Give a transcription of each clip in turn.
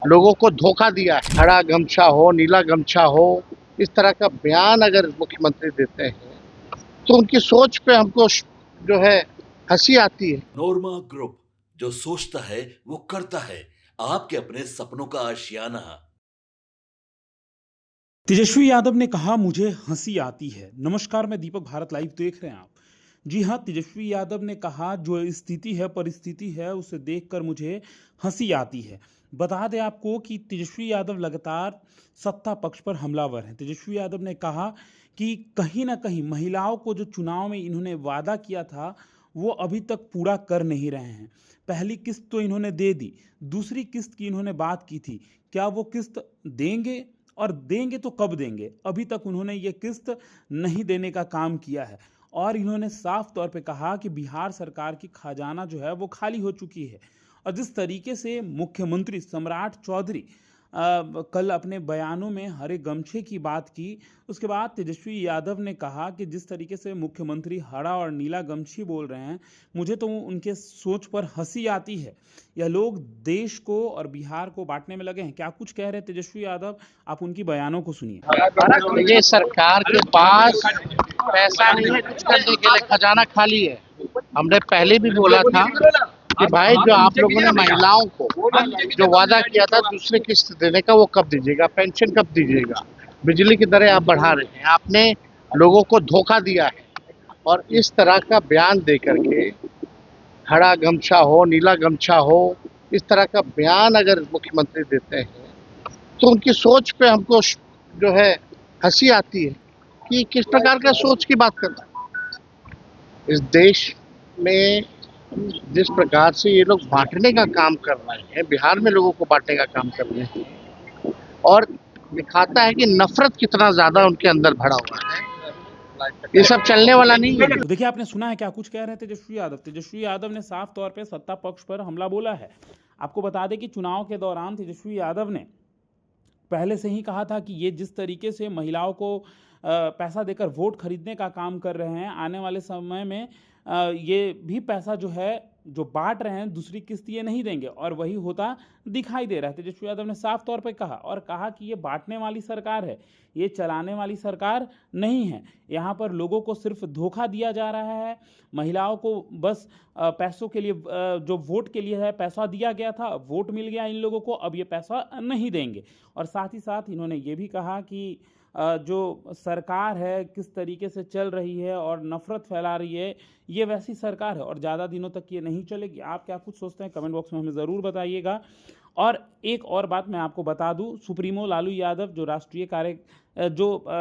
लोगों को धोखा दिया है। हरा गमछा हो, नीला गमछा हो, इस तरह का बयान अगर मुख्यमंत्री देते हैं तो उनकी सोच पे हमको जो है हंसी आती है। नोरमा ग्रुप, जो सोचता है वो करता है। आपके अपने सपनों का आशियाना। तेजस्वी यादव ने कहा मुझे हंसी आती है। नमस्कार, मैं दीपक, भारत लाइव देख रहे हैं आप। जी हाँ, तेजस्वी यादव ने कहा जो स्थिति है, परिस्थिति है, उसे देखकर मुझे हंसी आती है। बता दें आपको कि तेजस्वी यादव लगातार सत्ता पक्ष पर हमलावर हैं। तेजस्वी यादव ने कहा कि कहीं ना कहीं महिलाओं को जो चुनाव में इन्होंने वादा किया था वो अभी तक पूरा कर नहीं रहे हैं। पहली किस्त तो इन्होंने दे दी, दूसरी किस्त की इन्होंने बात की थी, क्या वो किस्त देंगे? और देंगे तो कब देंगे? अभी तक उन्होंने ये किस्त नहीं देने का काम किया है। और इन्होंने साफ तौर पे कहा कि बिहार सरकार की खजाना जो है वो खाली हो चुकी है। और जिस तरीके से मुख्यमंत्री सम्राट चौधरी कल अपने बयानों में हरे गमछे की बात की, उसके बाद तेजस्वी यादव ने कहा कि जिस तरीके से मुख्यमंत्री हरा और नीला गमछी बोल रहे हैं, मुझे तो उनके सोच पर हंसी आती है। यह लोग देश को और बिहार को बांटने में लगे हैं। क्या कुछ कह रहे हैं तेजस्वी यादव, आप उनकी बयानों को सुनिए। ये सरकार के पास पैसा नहीं है कुछ करने के लिए, खजाना खाली है। हमने पहले भी बोला था कि भाई जो आप लोगों ने महिलाओं को जो वादा किया था दूसरी किस्त देने का वो कब दीजिएगा, पेंशन कब दीजिएगा, बिजली की दरें आप बढ़ा रहे हैं, आपने लोगों को धोखा दिया है। और इस तरह का बयान दे करके, हरा गमछा हो, नीला गमछा हो, इस तरह का बयान अगर मुख्यमंत्री देते हैं तो उनकी सोच पे हमको जो है हंसी आती है कि किस प्रकार का सोच की बात कर रहे हैं। इस देश में जिस प्रकार से ये लोग बांटने का काम कर रहे हैं, बिहार में लोगों को बांटने का काम कर रहे हैं, और दिखाता है कि नफरत कितना ज्यादा उनके अंदर भरा हुआ है। ये सब चलने वाला नहीं है। तो देखिए, आपने सुना है क्या कुछ कह रहे हैं तेजस्वी यादव। तेजस्वी यादव ने साफ तौर पे सत्ता पक्ष पर हमला बोला है। आपको बता दें कि चुनाव के दौरान तेजस्वी यादव ने पहले से ही कहा था कि ये जिस तरीके से महिलाओं को पैसा देकर वोट खरीदने का काम कर रहे हैं, आने वाले समय में ये भी पैसा जो है जो बांट रहे हैं दूसरी किस्त ये नहीं देंगे, और वही होता दिखाई दे रहा है। तेजस्वी यादव ने साफ तौर पर कहा और कहा कि ये बांटने वाली सरकार है, ये चलाने वाली सरकार नहीं है। यहाँ पर लोगों को सिर्फ धोखा दिया जा रहा है। महिलाओं को बस पैसों के लिए, जो वोट के लिए है पैसा दिया गया था, वोट मिल गया इन लोगों को, अब ये पैसा नहीं देंगे। और साथ ही साथ इन्होंने ये भी कहा कि जो सरकार है किस तरीके से चल रही है और नफरत फैला रही है, ये वैसी सरकार है और ज़्यादा दिनों तक ये नहीं चलेगी। आप क्या कुछ सोचते हैं, कमेंट बॉक्स में हमें ज़रूर बताइएगा। और एक और बात मैं आपको बता दूं, सुप्रीमो लालू यादव जो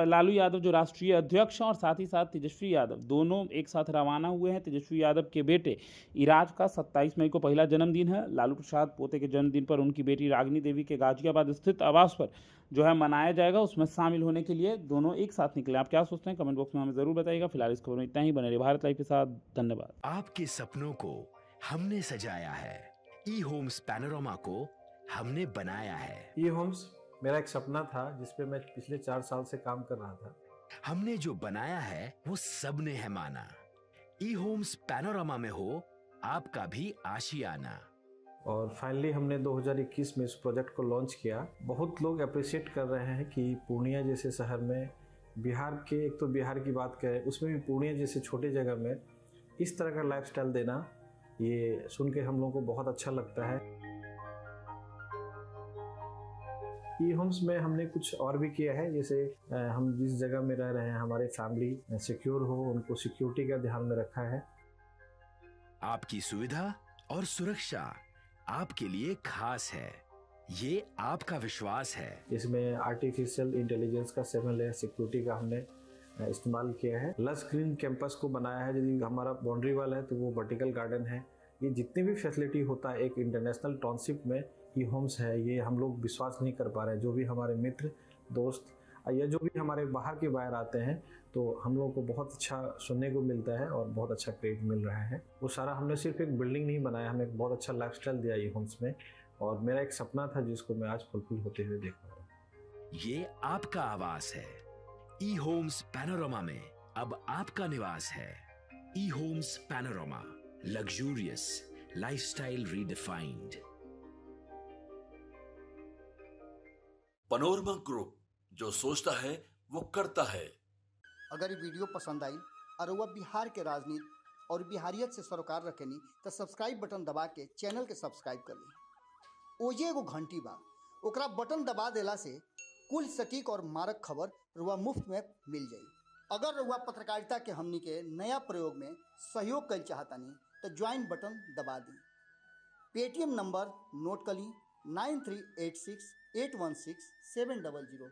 लालू यादव जो राष्ट्रीय अध्यक्ष हैं, और साथ ही साथ तेजस्वी यादव, दोनों एक साथ रवाना हुए हैं। तेजस्वी यादव के बेटे इराज का 27 मई को पहला जन्मदिन है। लालू प्रसाद पोते के जन्मदिन पर उनकी बेटी रागिनी देवी के गाजियाबाद स्थित आवास पर जो है मनाया जाएगा, उसमें शामिल होने के लिए दोनों एक साथ निकले। आप क्या सोचते हैं, कमेंट बॉक्स में हमें जरूर बताइएगा। फिलहाल इस खबर में इतना ही। बने रहिए भारत लाइव के साथ। धन्यवाद। आपके सपनों को हमने सजाया है, ई होम्स पैनोरामा को हमने बनाया है। ई होम्स मेरा एक सपना था जिस पे मैं पिछले 4 साल से काम कर रहा था। हमने जो बनाया है वो सबने है माना। ई होम्स पैनोरामा में हो आपका भी आशियाना। और फाइनली हमने 2021 में इस प्रोजेक्ट को लॉन्च किया। बहुत लोग अप्रिशिएट कर रहे हैं कि पूर्णिया जैसे शहर में, बिहार के, एक तो बिहार की बात करें उसमें भी पूर्णिया जैसे छोटे जगह में इस तरह का लाइफस्टाइल देना, ये सुन के हम लोगों को बहुत अच्छा लगता है। ई होम्स में हमने कुछ और भी किया है, जैसे हम जिस जगह में रह रहे हैं हमारे फैमिली सिक्योर हो, उनको सिक्योरिटी का ध्यान में रखा है। आपकी सुविधा और सुरक्षा आपके लिए खास है, ये आपका विश्वास है। इसमें आर्टिफिशियल इंटेलिजेंस का 7 लेयर सिक्योरिटी का हमने इस्तेमाल किया है। लस ग्रीन कैंपस को बनाया है। यदि हमारा बाउंड्री वाल है तो वो वर्टिकल गार्डन है। ये जितनी भी फैसिलिटी होता है एक इंटरनेशनल टाउनशिप में ई होम्स है, ये हम लोग विश्वास नहीं कर पा रहे हैं। जो भी हमारे मित्र दोस्त या जो भी हमारे बाहर के बाहर आते हैं तो हम लोगों को बहुत अच्छा सुनने को मिलता है और बहुत अच्छा क्रेडिट मिल रहा है। वो सारा हमने सिर्फ एक बिल्डिंग नहीं बनाया, हमें एक बहुत अच्छा लाइफस्टाइल दिया ई होम्स में, और मेरा एक सपना था जिसको मैं आज फुलफिल होते हुए देख रहा हूँ। ये आपका आवास है। ई होम्स पैनोरामा में अब आपका निवास है। E homes Panorama, luxurious lifestyle redefined. Panorama group, जो सोचता है वो करता है। अगर ये वीडियो पसंद आई और वह बिहार के राजनीति और बिहारियत से सरोकार रखेनी तो सब्सक्राइब बटन दबा के चैनल के सब्सक्राइब कर ली। ओजे एगो घंटी बा, ओकरा बटन दबा देला से कुल सटीक और मारक खबर रुआ मुफ्त में मिल जाई। अगर रुआ पत्रकारिता के हमनी के नया प्रयोग में सहयोग कर चाहतानी तो ज्वाइन बटन दबा दी। पेटीएम नंबर नोट कर ली 9386816700।